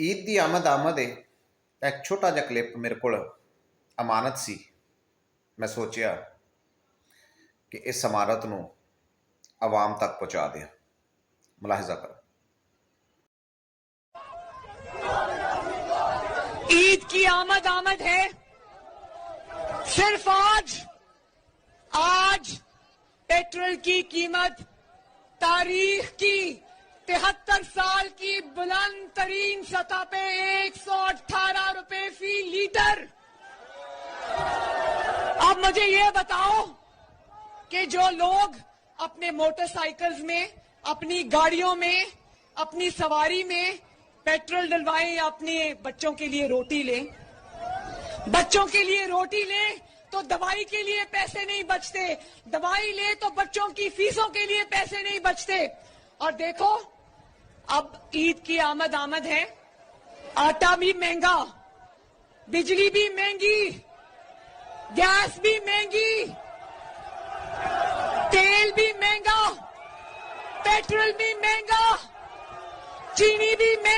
ਈਦ ਦੀ ਆਮਦ ਏ ਤਾਂ ਇੱਕ ਛੋਟਾ ਜਿਹਾ ਕਲਿੱਪ ਮੇਰੇ ਕੋਲ ਅਮਾਨਤ ਸੀ। ਮੈਂ ਸੋਚਿਆ ਕਿ ਇਸ ਅਮਾਨਤ ਨੂੰ ਆਵਾਮ ਤੱਕ ਪਹੁੰਚਾ ਦਿਆਂ। ਮੁਲਾਹਿਜ਼ਾ ਕਰੋ। ईद की आमद है। सिर्फ आज पेट्रोल की कीमत तारीख की 73 साल की बुलंद तरीन सतह पे 118 रुपए फी लीटर। अब मुझे ये बताओ कि जो लोग अपने मोटरसाइकिल्स में, अपनी गाड़ियों में, अपनी सवारी में पेट्रोल डलवाएं या अपने बच्चों के लिए रोटी लें, बच्चों के लिए रोटी लें तो दवाई के लिए पैसे नहीं बचते, दवाई ले तो बच्चों की फीसों के लिए पैसे नहीं बचते। और देखो अब ईद की आमद है, आटा भी महंगा, बिजली भी महंगी, गैस भी महंगी, तेल भी महंगा, पेट्रोल भी महंगा, चीनी भी महंगी।